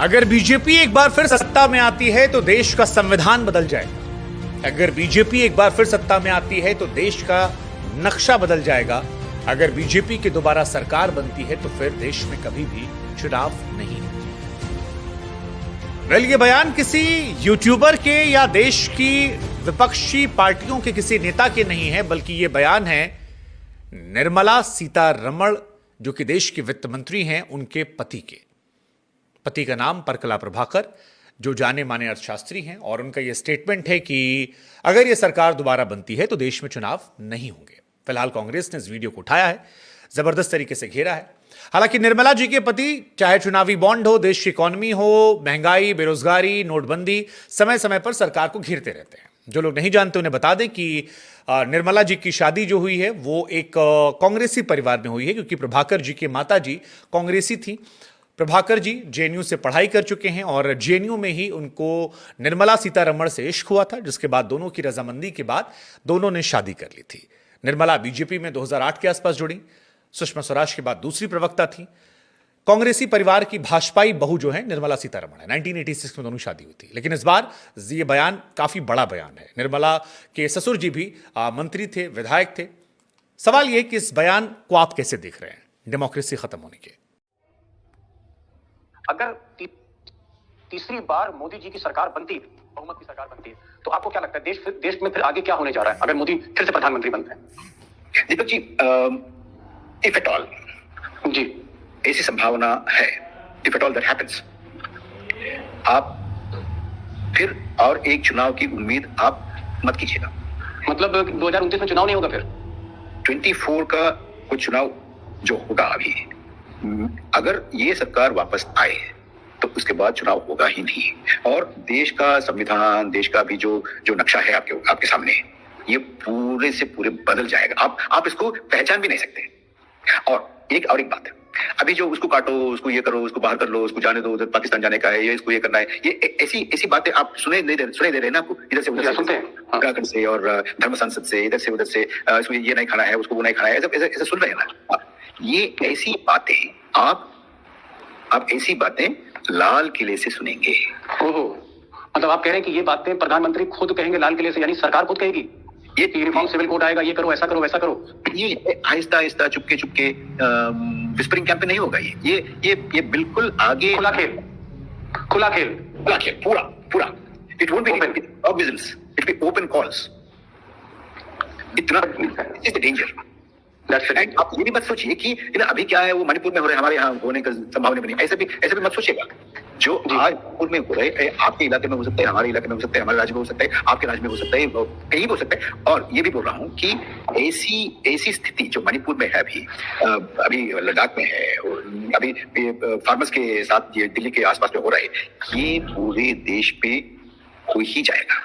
अगर बीजेपी एक बार फिर सत्ता में आती है तो देश का संविधान बदल जाएगा। अगर बीजेपी एक बार फिर सत्ता में आती है तो देश का नक्शा बदल जाएगा। अगर बीजेपी की दोबारा सरकार बनती है तो फिर देश में कभी भी चुनाव नहीं होंगे। वेल, ये बयान किसी यूट्यूबर के या देश की विपक्षी पार्टियों के किसी नेता के नहीं है, बल्कि ये बयान है निर्मला सीतारमण, जो कि देश की वित्त मंत्री हैं, उनके पति का नाम परकला प्रभाकर, जो जाने माने अर्थशास्त्री हैं। और उनका यह स्टेटमेंट है कि अगर यह सरकार दोबारा बनती है तो देश में चुनाव नहीं होंगे। फिलहाल कांग्रेस ने इस वीडियो को उठाया है, जबरदस्त तरीके से घेरा है। हालांकि निर्मला जी के पति, चाहे चुनावी बॉन्ड हो, देश की इकोनॉमी हो, महंगाई, बेरोजगारी, नोटबंदी, समय समय पर सरकार को घेरते रहते हैं। जो लोग नहीं जानते उन्हें बता दें कि निर्मला जी की शादी जो हुई है वो एक कांग्रेसी परिवार में हुई है, क्योंकि प्रभाकर जी की माता जी कांग्रेसी थी। प्रभाकर जी जेएनयू से पढ़ाई कर चुके हैं और जेएनयू में ही उनको निर्मला सीतारमण से इश्क हुआ था, जिसके बाद दोनों की रजामंदी के बाद दोनों ने शादी कर ली थी। निर्मला बीजेपी में 2008 के आसपास जुड़ी। सुषमा स्वराज के बाद दूसरी प्रवक्ता थी। कांग्रेसी परिवार की भाजपाई बहू जो है निर्मला सीतारमण है। 1986 में दोनों शादी हुई थी। लेकिन इस बार ये बयान काफी बड़ा बयान है। निर्मला के ससुर जी भी मंत्री थे, विधायक थे। सवाल यह कि इस बयान को आप कैसे देख रहे हैं डेमोक्रेसी खत्म होने के? अगर तीसरी बार मोदी जी की सरकार बनती, बहुमत की सरकार बनती, तो आपको क्या लगता है देश में फिर आगे क्या होने जा रहा है अगर मोदी फिर से प्रधानमंत्री बनते हैं? Deepak ji, if at all जी ऐसी संभावना है, if at all that happens, आप फिर और एक चुनाव की उम्मीद आप मत कीजिएगा। मतलब 2029 में चुनाव नहीं होगा? फिर 24 का कुछ चुनाव जो होगा अभी, अगर ये सरकार वापस आए तो उसके बाद चुनाव होगा ही नहीं। और देश का संविधान, देश का भी जो नक्शा है आपके सामने, ये पूरे से पूरे बदल जाएगा। आप इसको पहचान भी नहीं सकते। और एक बात है, अभी जो उसको काटो, उसको ये करो, उसको बाहर कर लो, उसको जाने दो, उधर पाकिस्तान जाने का है, ये इसको ये करना है, ये ऐसी बातें आप सुने दे रहे ना आपको, इधर से उधर सुनते हैं, उत्तराखंड से और धर्म संसद से, इधर से उधर से, इसको ये नहीं खाना है, उसको वो नहीं खाना है, ऐसे सुन रहे हैं ना। ये ऐसी बातें आप ऐसी बातें लाल किले से सुनेंगे। ओहो, मतलब आप कह रहे हैं कि ये बातें प्रधानमंत्री खुद कहेंगे लाल किले से, यानी सरकार खुद कहेगी ये रिफॉर्म सिविल कोड आएगा, ये करो, ऐसा करो, वैसा करो। ये आहिस्ता आहिस्ता, चुपके चुपके विस्परिंग कैंपेन नहीं होगा। ये बिल्कुल आगे खुला खेल पूरा। It won't be obvious, it be open calls. इतना इज द डेंजर। आप ये भी मत सोचिए कि अभी क्या है वो मणिपुर में हो रहे, हमारे यहाँ होने का संभावना बनी, ऐसे भी मत सोचिएगा। जो आज मणिपुर में हो रहे आपके इलाके में हो सकता है, हमारे इलाके में हो सकता है, हमारे राज्य में हो सकता है, आपके राज्य में हो सकता है, कहीं भी हो सकता है। और ये भी बोल रहा हूँ कि ऐसी स्थिति जो मणिपुर में है, अभी लद्दाख में है, अभी फार्मर्स के साथ ये दिल्ली के आसपास में हो रहा है, ये पूरे देश पे हो ही जाएगा।